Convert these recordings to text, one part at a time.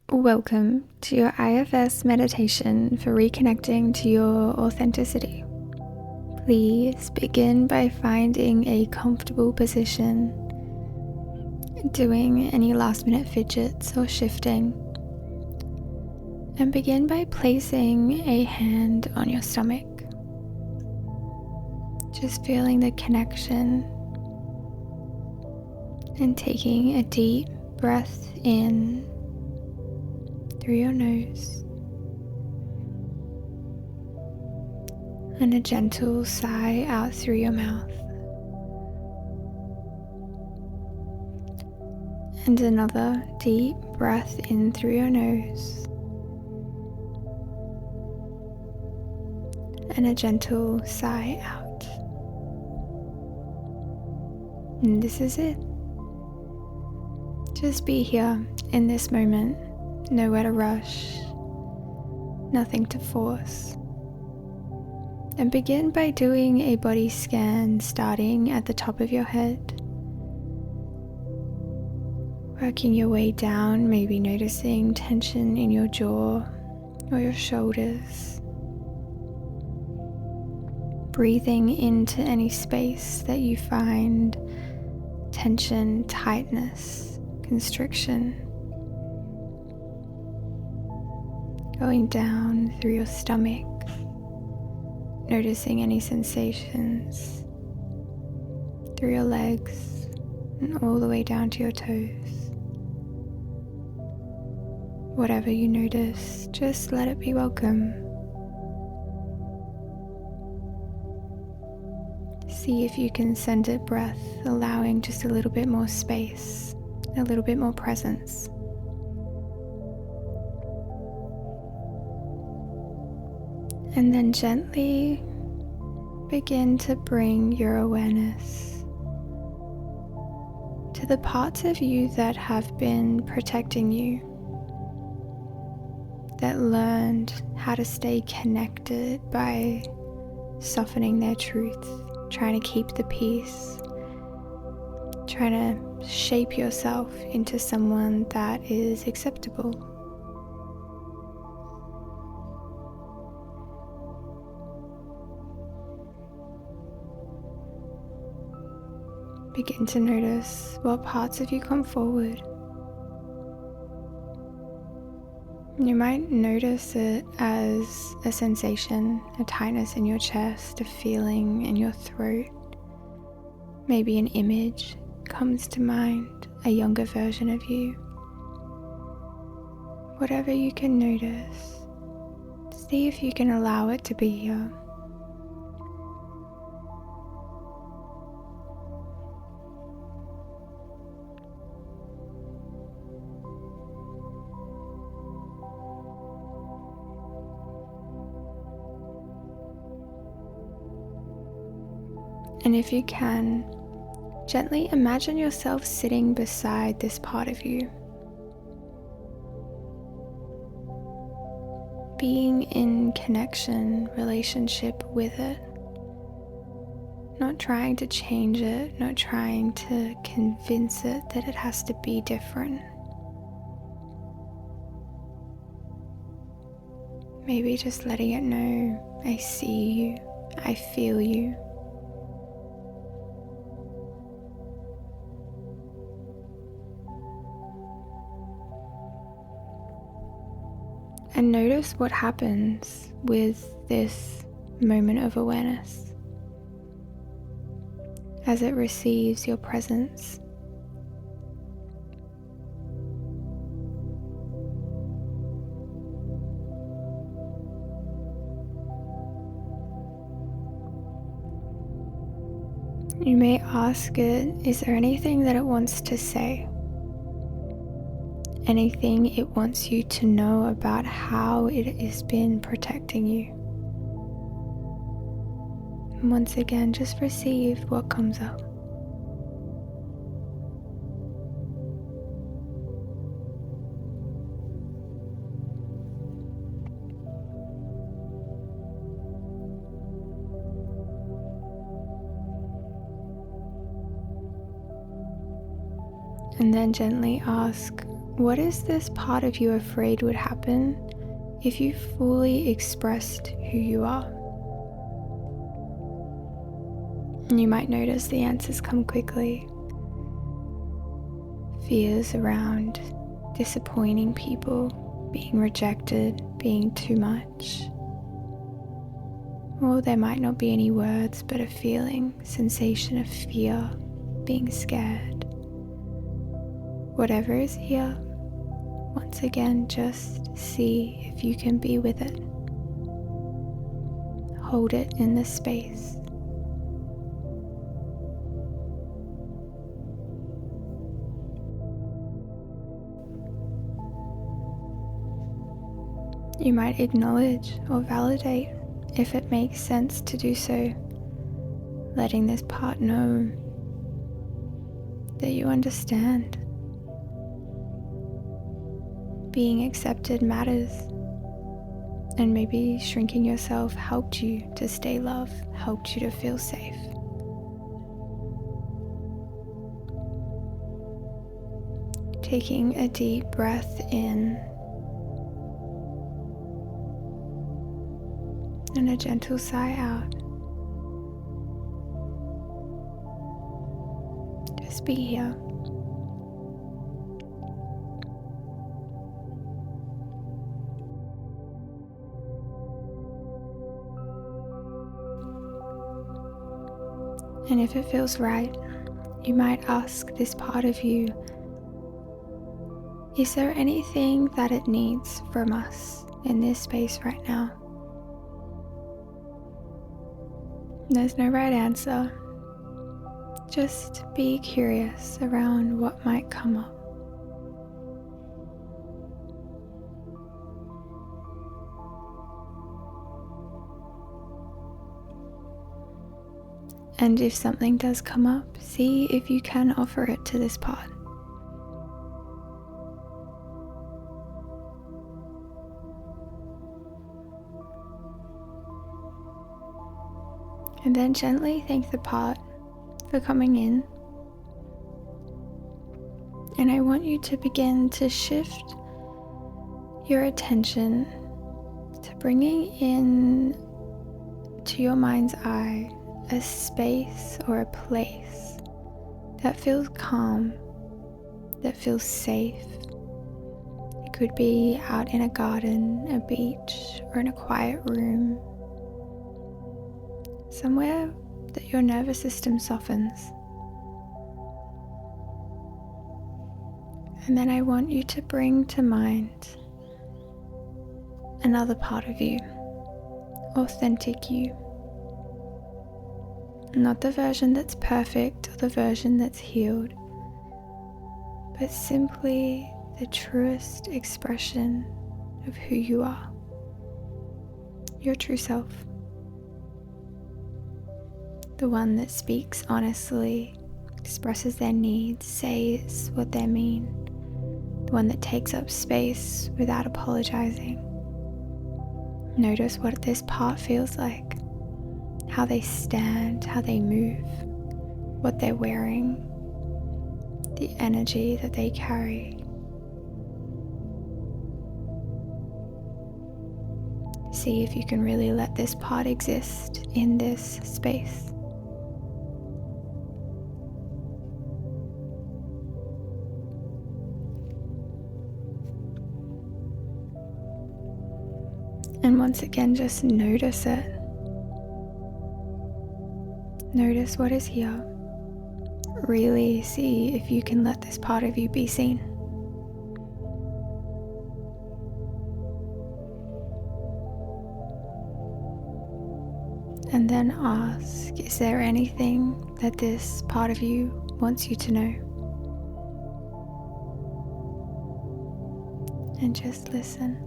Welcome to your IFS meditation for reconnecting to your authenticity. Please begin by finding a comfortable position, doing any last-minute fidgets or shifting, and begin by placing a hand on your stomach. Just feeling the connection and taking a deep breath in through your nose and a gentle sigh out through your mouth, and another deep breath in through your nose and a gentle sigh out. And this is it. Just be here in this moment. Nowhere to rush, nothing to force. And begin by doing a body scan starting at the top of your head. Working your way down, maybe noticing tension in your jaw or your shoulders. Breathing into any space that you find tension, tightness, constriction. Going down through your stomach, noticing any sensations through your legs and all the way down to your toes. Whatever you notice, just let it be welcome. See if you can send it breath, allowing just a little bit more space, a little bit more presence. And then gently begin to bring your awareness to the parts of you that have been protecting you, that learned how to stay connected by softening their truth, trying to keep the peace, trying to shape yourself into someone that is acceptable. Begin to notice what parts of you come forward. You might notice it as a sensation, a tightness in your chest, a feeling in your throat. Maybe an image comes to mind, a younger version of you. Whatever you can notice, see if you can allow it to be here. And if you can, gently imagine yourself sitting beside this part of you. Being in connection, relationship with it. Not trying to change it, not trying to convince it that it has to be different. Maybe just letting it know, I see you, I feel you. And notice what happens with this moment of awareness as it receives your presence. You may ask it, is there anything that it wants to say? Anything it wants you to know about how it has been protecting you. And once again, just receive what comes up. And then gently ask, what is this part of you afraid would happen if you fully expressed who you are? And you might notice the answers come quickly. Fears around disappointing people, being rejected, being too much. Or there might not be any words, but a feeling, sensation of fear, being scared. Whatever is here, once again, just see if you can be with it. Hold it in the space. You might acknowledge or validate if it makes sense to do so, letting this part know that you understand. Being accepted matters, and maybe shrinking yourself helped you to stay loved, helped you to feel safe. Taking a deep breath in and a gentle sigh out. Just be here. And if it feels right, you might ask this part of you, is there anything that it needs from us in this space right now? There's no right answer. Just be curious around what might come up. And if something does come up, see if you can offer it to this part. And then gently thank the part for coming in. And I want you to begin to shift your attention to bringing in to your mind's eye a space or a place that feels calm, that feels safe. It could be out in a garden, a beach, or in a quiet room. Somewhere that your nervous system softens. And then I want you to bring to mind another part of you, authentic you. Not the version that's perfect or the version that's healed, but simply the truest expression of who you are, your true self. The one that speaks honestly, expresses their needs, says what they mean. The one that takes up space without apologizing. Notice what this part feels like. How they stand, how they move, what they're wearing, the energy that they carry. See if you can really let this part exist in this space. And once again, just notice it. Notice what is here. Really see if you can let this part of you be seen. And then ask, is there anything that this part of you wants you to know? And just listen.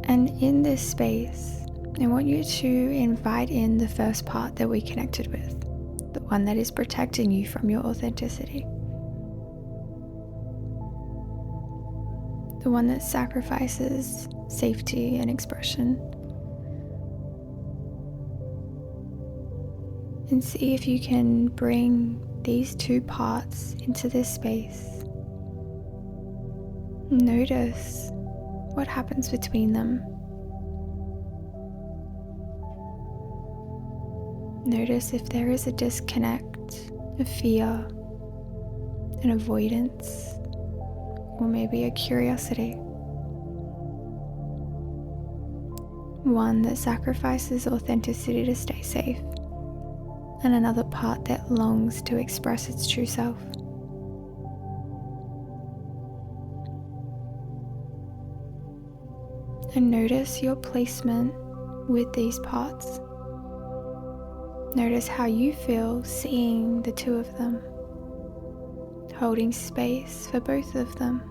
And in this space, I want you to invite in the first part that we connected with, the one that is protecting you from your authenticity. the one that sacrifices safety and expression. And see if you can bring these two parts into this space. Notice what happens between them. Notice if there is a disconnect, a fear, an avoidance, or maybe a curiosity. One that sacrifices authenticity to stay safe, and another part that longs to express its true self. And notice your placement with these parts. Notice how you feel seeing the two of them, holding space for both of them.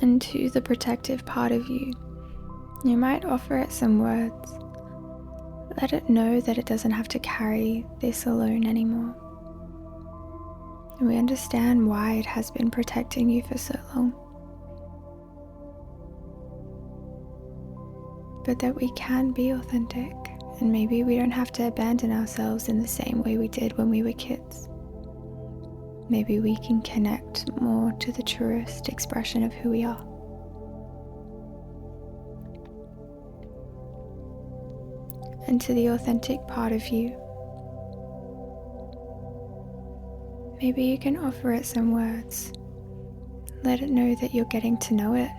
And to the protective part of you, you might offer it some words. Let it know that it doesn't have to carry this alone anymore. And we understand why it has been protecting you for so long. But that we can be authentic, and maybe we don't have to abandon ourselves in the same way we did when we were kids. Maybe we can connect more to the truest expression of who we are. And to the authentic part of you, maybe you can offer it some words. Let it know that you're getting to know it,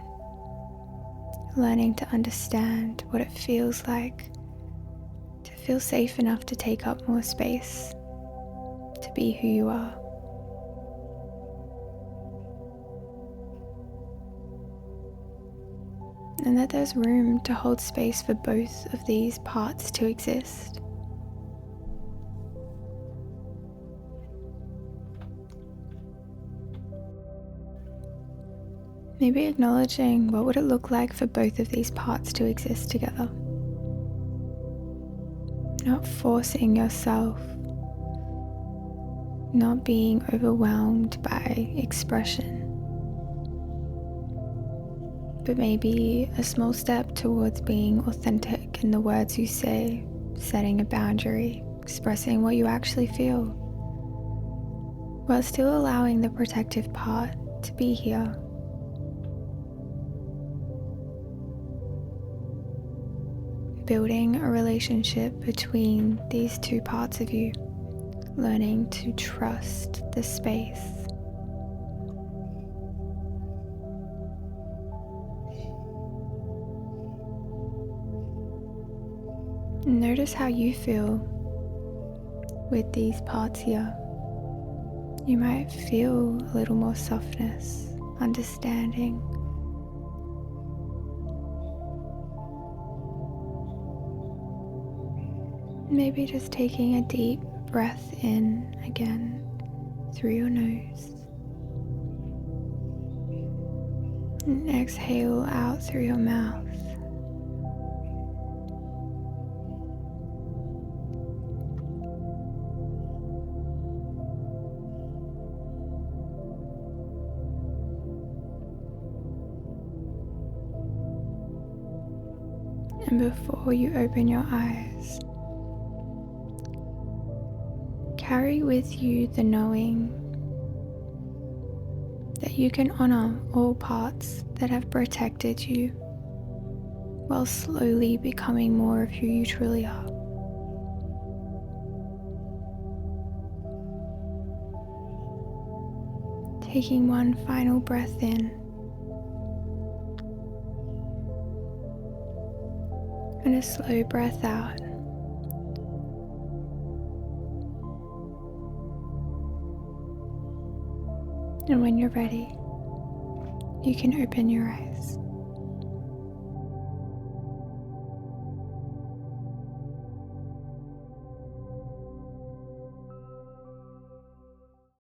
learning to understand what it feels like to feel safe enough to take up more space, to be who you are. And that there's room to hold space for both of these parts to exist. Maybe acknowledging what would it look like for both of these parts to exist together. Not forcing yourself, not being overwhelmed by expression. But maybe a small step towards being authentic in the words you say, setting a boundary, expressing what you actually feel, while still allowing the protective part to be here. Building a relationship between these two parts of you, learning to trust the space. Notice how you feel with these parts here. You might feel a little more softness, understanding. Maybe just taking a deep breath in again through your nose. And exhale out through your mouth. And before you open your eyes, carry with you the knowing that you can honor all parts that have protected you while slowly becoming more of who you truly are. Taking one final breath in and a slow breath out. And when you're ready, you can open your eyes.